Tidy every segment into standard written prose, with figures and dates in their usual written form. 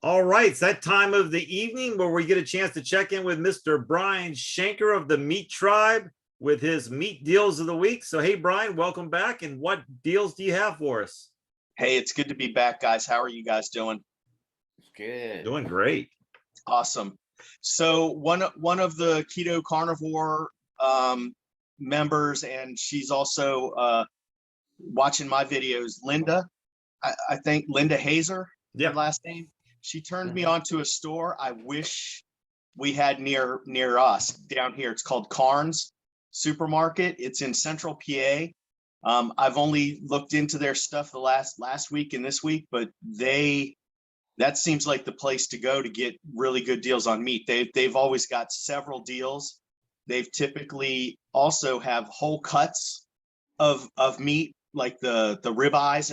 All right, it's that time of the evening where we get a chance to check in with Mr. Brian Shanker of the MeatTribe with his meat deals of the week. So, hey, Brian, welcome back. And what deals do you have for us? Hey, it's good to be back, guys. How are you guys doing? Good. Doing great. Awesome. So one of the Keto Carnivore members, and she's also watching my videos, Linda. I think Linda Hazer, her last name. She turned me on to a store I wish we had near us down here. It's called Carnes Supermarket. It's in Central PA. I've only looked into their stuff the last week and this week, but that seems like the place to go to get really good deals on meat. They've always got several deals. They've typically also have whole cuts of meat, like the ribeyes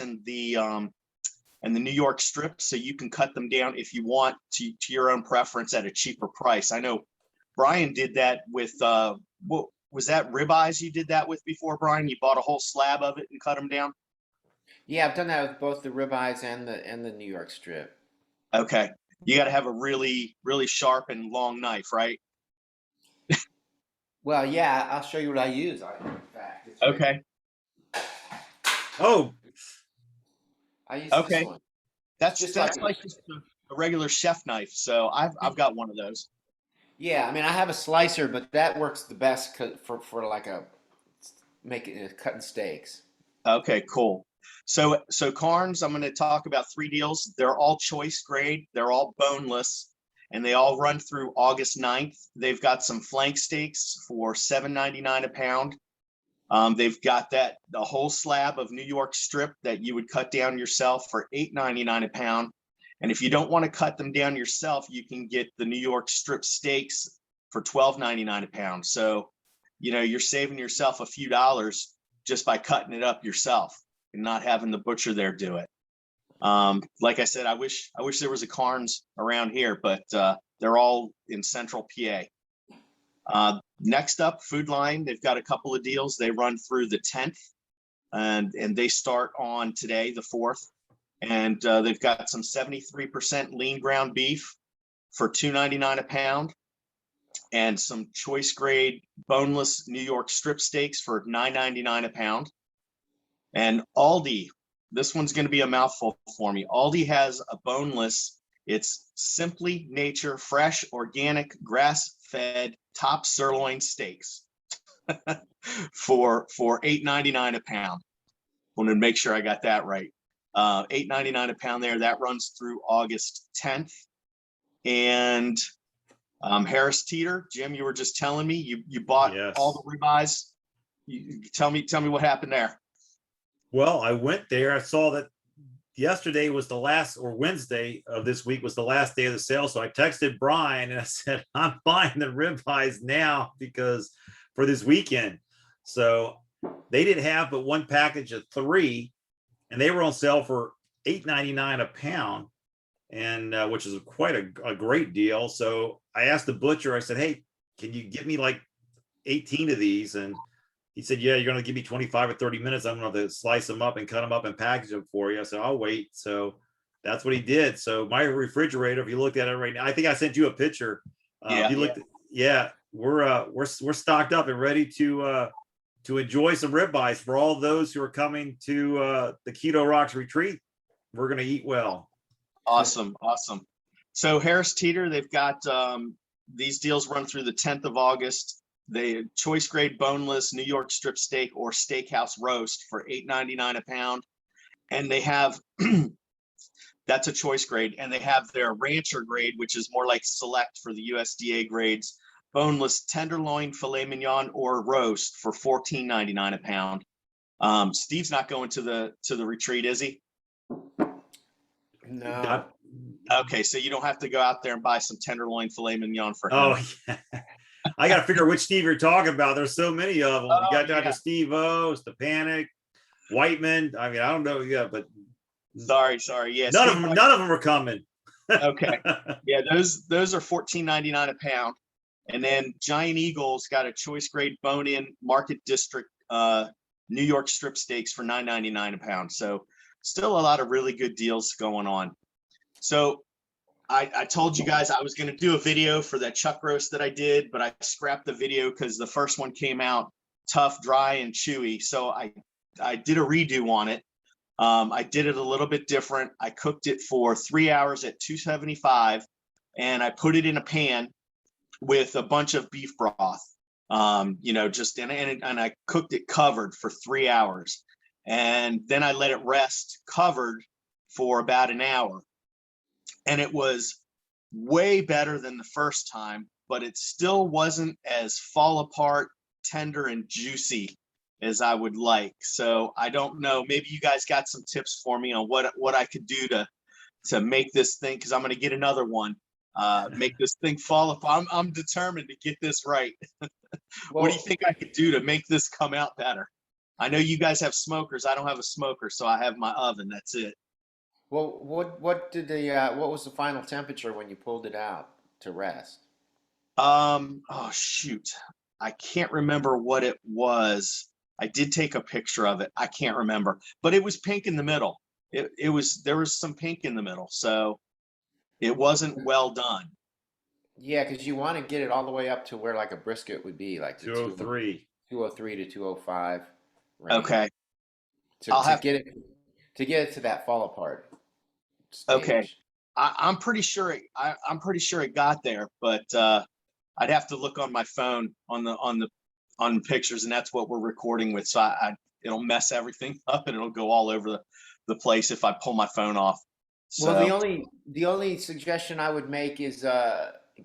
and the New York strips, so you can cut them down if you want to your own preference at a cheaper price. I know Brian did that with what was that, ribeyes you did that with before, Brian? You bought a whole slab of it and cut them down? Yeah, I've done that with both the ribeyes and the New York strip. Okay. You got to have a really, really sharp and long knife, right? Well, yeah, I'll show you what I use. In fact, okay. Oh, I use okay. this one. That's just like a regular chef knife. So I've got one of those. Yeah, I mean, I have a slicer, but that works the best for like cutting steaks. Okay, cool. So Carnes, I'm going to talk about 3 deals. They're all choice grade. They're all boneless, and they all run through August 9th. They've got some flank steaks for $7.99 a pound. They've got the whole slab of New York strip that you would cut down yourself for $8.99 a pound. And if you don't want to cut them down yourself, you can get the New York strip steaks for $12.99 a pound. So, you're saving yourself a few dollars just by cutting it up yourself and not having the butcher there do it. Like I said, I wish there was a Carnes around here, but they're all in Central PA. Next up, Food Line. They've got a couple of deals. They run through the 10th, and they start on today, the 4th. And they've got some 73% lean ground beef for $2.99 a pound, and some choice grade boneless New York strip steaks for $9.99 a pound. And Aldi, this one's going to be a mouthful for me. Aldi has a boneless. It's Simply Nature fresh, organic, grass-fed top sirloin steaks for $8.99 a pound. I wanted to make sure I got that right. $8.99 a pound there. That runs through August 10th. And Harris Teeter, Jim, you were just telling me you bought all the ribeyes. You tell me what happened there. Well, I went there. I saw that yesterday was the last, or Wednesday of this week was the last day of the sale. So I texted Brian and I said, I'm buying the ribeyes now because for this weekend. So they didn't have but one package of 3, and they were on sale for $8.99 a pound, and which is quite a great deal. So I asked the butcher, I said, hey, can you give me like 18 of these? And he said, yeah, you're going to give me 25 or 30 minutes. I'm going to slice them up and cut them up and package them for you. I said, I'll wait. So that's what he did. So my refrigerator, if you looked at it right now, I think I sent you a picture. If you looked, we're stocked up and ready to enjoy some ribeyes for all those who are coming to the Keto Rocks retreat. We're going to eat well. Awesome. So Harris Teeter, they've got these deals run through the 10th of August. They choice grade boneless New York strip steak or steakhouse roast for $8.99 a pound. And they have, that's a choice grade. And they have their rancher grade, which is more like select for the USDA grades, boneless tenderloin filet mignon or roast for $14.99 a pound. Steve's not going to the retreat, is he? No. Okay, so you don't have to go out there and buy some tenderloin filet mignon for him. Oh, yeah. I got to figure which Steve you're talking about. There's so many of them. You got Dr. Steve O, Stepanek, Whiteman. I mean, I don't know. Yeah, but sorry. Yeah, none of them are coming. Okay. Yeah, those are $14.99 a pound. And then Giant Eagle's got a choice grade bone-in Market District New York strip steaks for $9.99 a pound. So still a lot of really good deals going on. So I told you guys I was going to do a video for that chuck roast that I did, but I scrapped the video because the first one came out tough, dry, and chewy. So I did a redo on it. I did it a little bit different. I cooked it for 3 hours at 275, and I put it in a pan with a bunch of beef broth. Just and I cooked it covered for 3 hours, and then I let it rest covered for about an hour. And it was way better than the first time, but it still wasn't as fall apart, tender, and juicy as I would like. So I don't know. Maybe you guys got some tips for me on what I could do to make this thing, because I'm going to get another one. Make this thing fall apart. I'm determined to get this right. What do you think I could do to make this come out better? I know you guys have smokers. I don't have a smoker, so I have my oven. That's it. Well, what was the final temperature when you pulled it out to rest? Oh shoot. I can't remember what it was. I did take a picture of it. I can't remember, but it was pink in the middle. There was some pink in the middle, so it wasn't well done. Yeah, because you want to get it all the way up to where like a brisket would be, like 203. 203 to 205 range. Okay. To get it to that fall apart stage. Okay. I'm pretty sure it got there, but I'd have to look on my phone on the pictures, and that's what we're recording with. So it'll mess everything up, and it'll go all over the place if I pull my phone off. So, Well, the only suggestion I would make is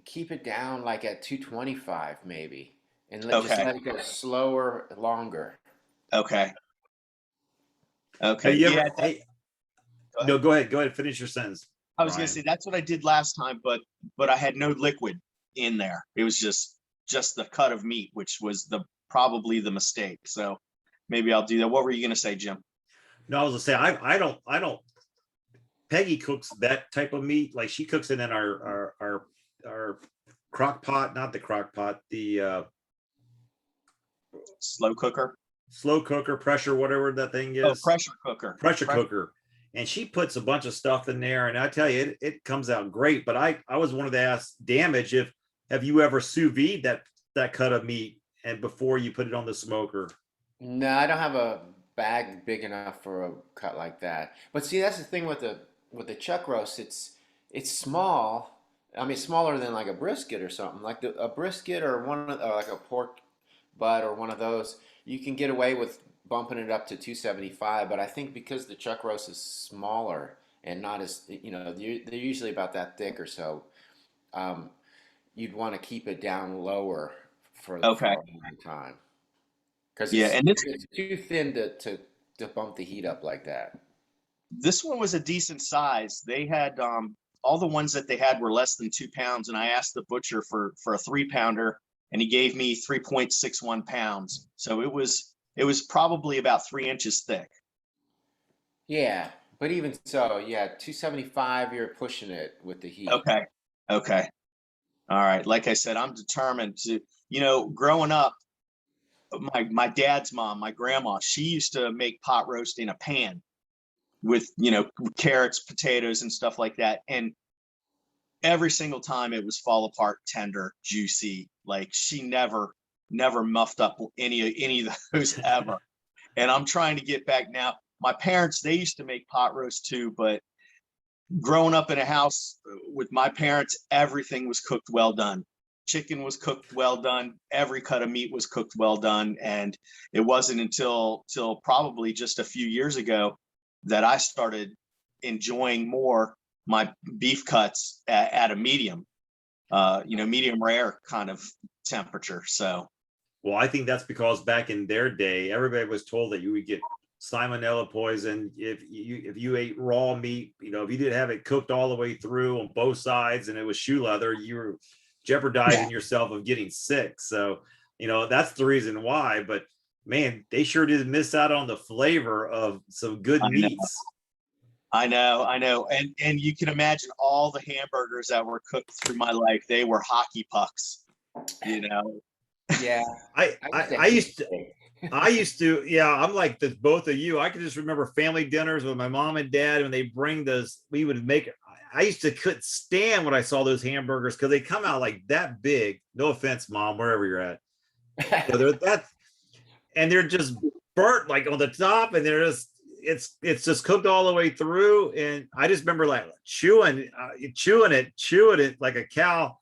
keep it down like at 225 maybe, and just let it go slower, longer. Okay. Hey, no, go ahead. Finish your sentence. I was going to say that's what I did last time, but I had no liquid in there. It was just the cut of meat, which was probably the mistake. So maybe I'll do that. What were you going to say, Jim? No, I was going to say I don't. Peggy cooks that type of meat. Like she cooks it in our crock pot, not the crock pot, the slow cooker, pressure, whatever that thing is. Oh, pressure cooker. And she puts a bunch of stuff in there, and I tell you, it comes out great. But I was wanted to ask Damage, have you ever sous vide that cut of meat and before you put it on the smoker? No, I don't have a bag big enough for a cut like that. But see, that's the thing with the chuck roast. It's small. I mean, smaller than like a brisket or something. Like a brisket or like a pork butt or one of those, you can get away with bumping it up to 275. But I think because the chuck roast is smaller and not as, they're usually about that thick or so, you'd want to keep it down lower for a long time. Because it's too thin to bump the heat up like that. This one was a decent size. They had all the ones that they had were less than 2 pounds, and I asked the butcher for a 3-pounder, and he gave me 3.61 pounds. So it was probably about 3 inches thick. Yeah, but even so, 275, you're pushing it with the heat. Okay. All right. Like I said, I'm determined to, growing up, my dad's mom, my grandma, she used to make pot roast in a pan with, carrots, potatoes, and stuff like that. And every single time it was fall apart, tender, juicy. Like she never muffed up any of those ever. And I'm trying to get back now. My parents, they used to make pot roast too, but growing up in a house with my parents, everything was cooked well done. Chicken was cooked well done. Every cut of meat was cooked well done. And it wasn't until probably just a few years ago that I started enjoying more my beef cuts at a medium, medium rare kind of temperature. So, well, I think that's because back in their day, everybody was told that you would get salmonella poison if you ate raw meat. If you didn't have it cooked all the way through on both sides and it was shoe leather, you were jeopardizing yourself of getting sick. So, that's the reason why. But man, they sure did miss out on the flavor of some good meats. I know. And you can imagine all the hamburgers that were cooked through my life. They were hockey pucks, Yeah. I used to, I'm like both of you. I can just remember family dinners with my mom and dad when they bring those, we would make, I used to couldn't stand when I saw those hamburgers because they come out like that big. No offense, Mom, wherever you're at. They're that, and they're just burnt like on the top, and they're just it's just cooked all the way through. And I just remember like chewing it like a cow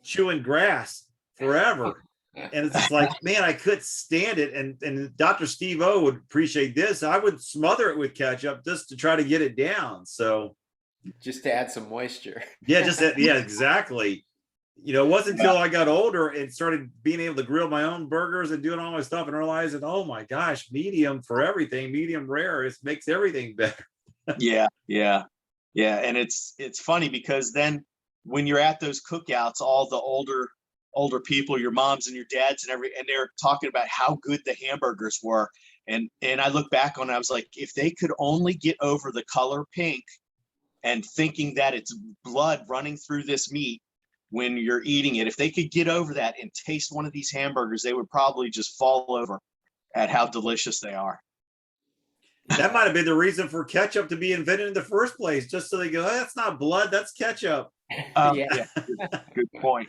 chewing grass forever. And it's just like, man, I couldn't stand it. And Dr. Steve O would appreciate this. I would smother it with ketchup just to try to get it down. So just to add some moisture. yeah, yeah, exactly. It wasn't until I got older and started being able to grill my own burgers and doing all my stuff and realizing, oh my gosh, medium for everything, medium rare, it makes everything better. Yeah. And it's funny because then when you're at those cookouts, all the older people, your moms and your dads and they're talking about how good the hamburgers were. And I look back on it, I was like, if they could only get over the color pink and thinking that it's blood running through this meat when you're eating it, if they could get over that and taste one of these hamburgers, they would probably just fall over at how delicious they are. That might have been the reason for ketchup to be invented in the first place, just so they go, oh, that's not blood, that's ketchup. Yeah. Good point.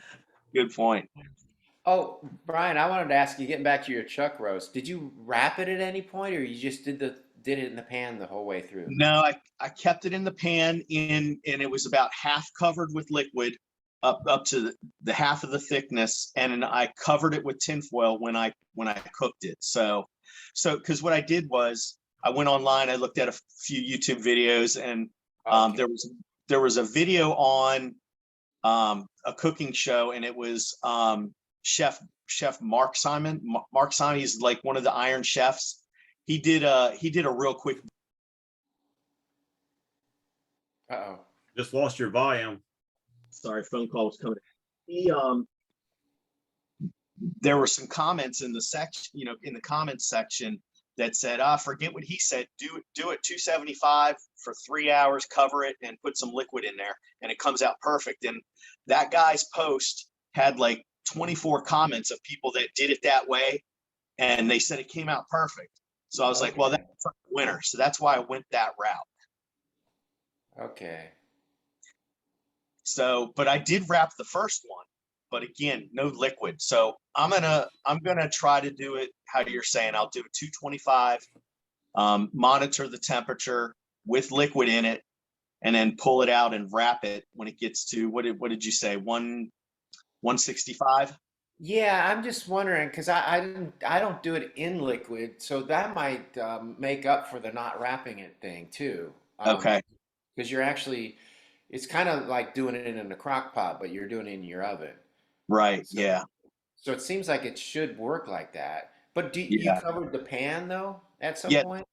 Oh, Brian, I wanted to ask you, getting back to your chuck roast, did you wrap it at any point, or you just did it in the pan the whole way through? No, I kept it in the pan and it was about half covered with liquid up to the half of the thickness, and I covered it with tinfoil when I cooked it. So because what I did was I went online, I looked at a few YouTube videos, and there was a video on a cooking show, and it was chef Mark Simon. Mark Simon, he's like one of the Iron Chefs. He did a real quick. Uh-oh. Just lost your volume. Sorry, phone call was coming. There were some comments in the section, in the comments section that said, forget what he said. Do it 275 for 3 hours, cover it, and put some liquid in there, and it comes out perfect. And that guy's post had like 24 comments of people that did it that way, and they said it came out perfect. So I was like, well, that's a winner. So that's why I went that route. Okay. So, but I did wrap the first one, but again, no liquid. So I'm gonna try to do it how you're saying. I'll do it 225, monitor the temperature with liquid in it, and then pull it out and wrap it when it gets to what did you say, 165? Yeah, I'm just wondering because I don't do it in liquid, so that might make up for the not wrapping it thing too. Okay. Because you're actually, it's kind of like doing it in a crock pot, but you're doing it in your oven. Right. So, Yeah. So it seems like it should work like that. But you covered the pan though at some point?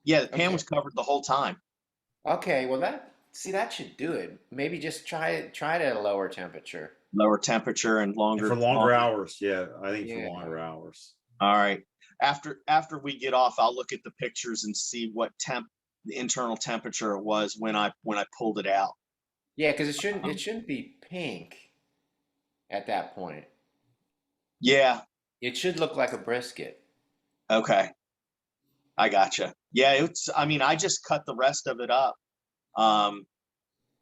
Yeah, the pan was covered the whole time. Okay, well that should do it. Maybe just try it at a lower temperature. Lower temperature and longer. And for longer hours. Yeah, I think for longer hours. All right. After we get off, I'll look at the pictures and see what the internal temperature it was when I pulled it out. Yeah, because it shouldn't be pink at that point. Yeah. It should look like a brisket. Okay. I gotcha. Yeah, I just cut the rest of it up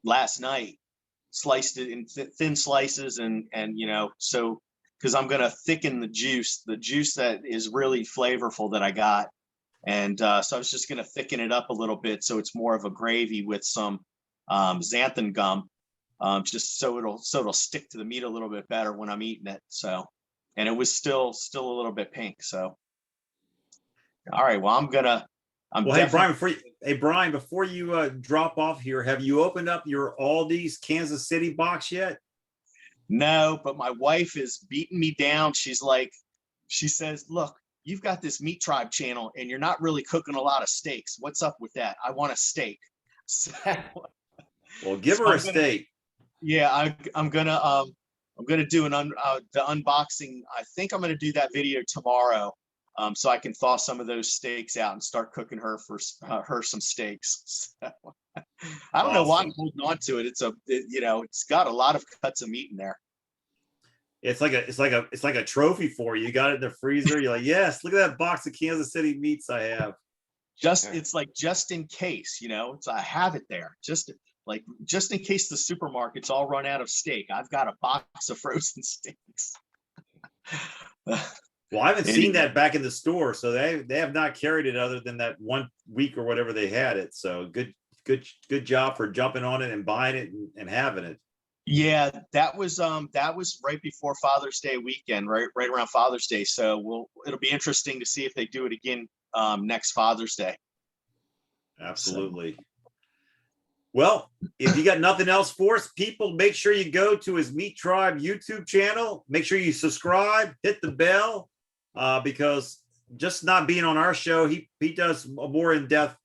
last night, sliced it in thin slices, and so because I'm gonna thicken the juice that is really flavorful that I got, and so I was just gonna thicken it up a little bit so it's more of a gravy with some xanthan gum, just so it'll stick to the meat a little bit better when I'm eating it. So, and it was still a little bit pink. So, all right. Well, hey Brian, before you drop off here, have you opened up your Aldi's Kansas City box yet? No, but my wife is beating me down. She says, look, you've got this MeatTribe channel and you're not really cooking a lot of steaks. What's up with that? I want a steak. So, well, give her a steak. Yeah, I'm gonna do the unboxing. I think I'm gonna do that video tomorrow, so I can thaw some of those steaks out and start cooking her some steaks. So, I don't know why I'm holding on to it. It's got a lot of cuts of meat in there. It's like a trophy for you. You got it in the freezer. You're like, yes, look at that box of Kansas City meats I have. It's like just in case, I have it there. Like, just in case the supermarkets all run out of steak, I've got a box of frozen steaks. Well, I haven't seen that back in the store, so they have not carried it other than that 1 week or whatever they had it. So good job for jumping on it and buying it and having it. Yeah, that was right before Father's Day weekend, right around Father's Day. So it'll be interesting to see if they do it again next Father's Day. Absolutely. So. Well, if you got nothing else for us, people, make sure you go to his MeatTribe YouTube channel. Make sure you subscribe, hit the bell, because just not being on our show, he does more in-depth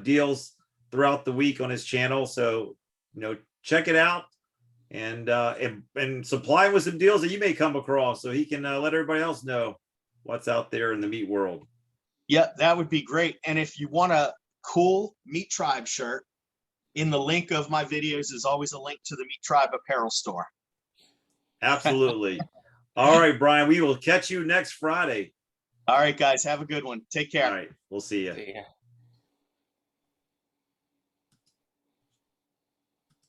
deals throughout the week on his channel. So, check it out and supply him with some deals that you may come across so he can let everybody else know what's out there in the meat world. Yeah, that would be great. And if you want a cool MeatTribe shirt, in the link of my videos is always a link to the MeatTribe apparel store. Absolutely. All right, Brian, we will catch you next Friday. All right, guys, have a good one. Take care. All right, we'll see you. See ya.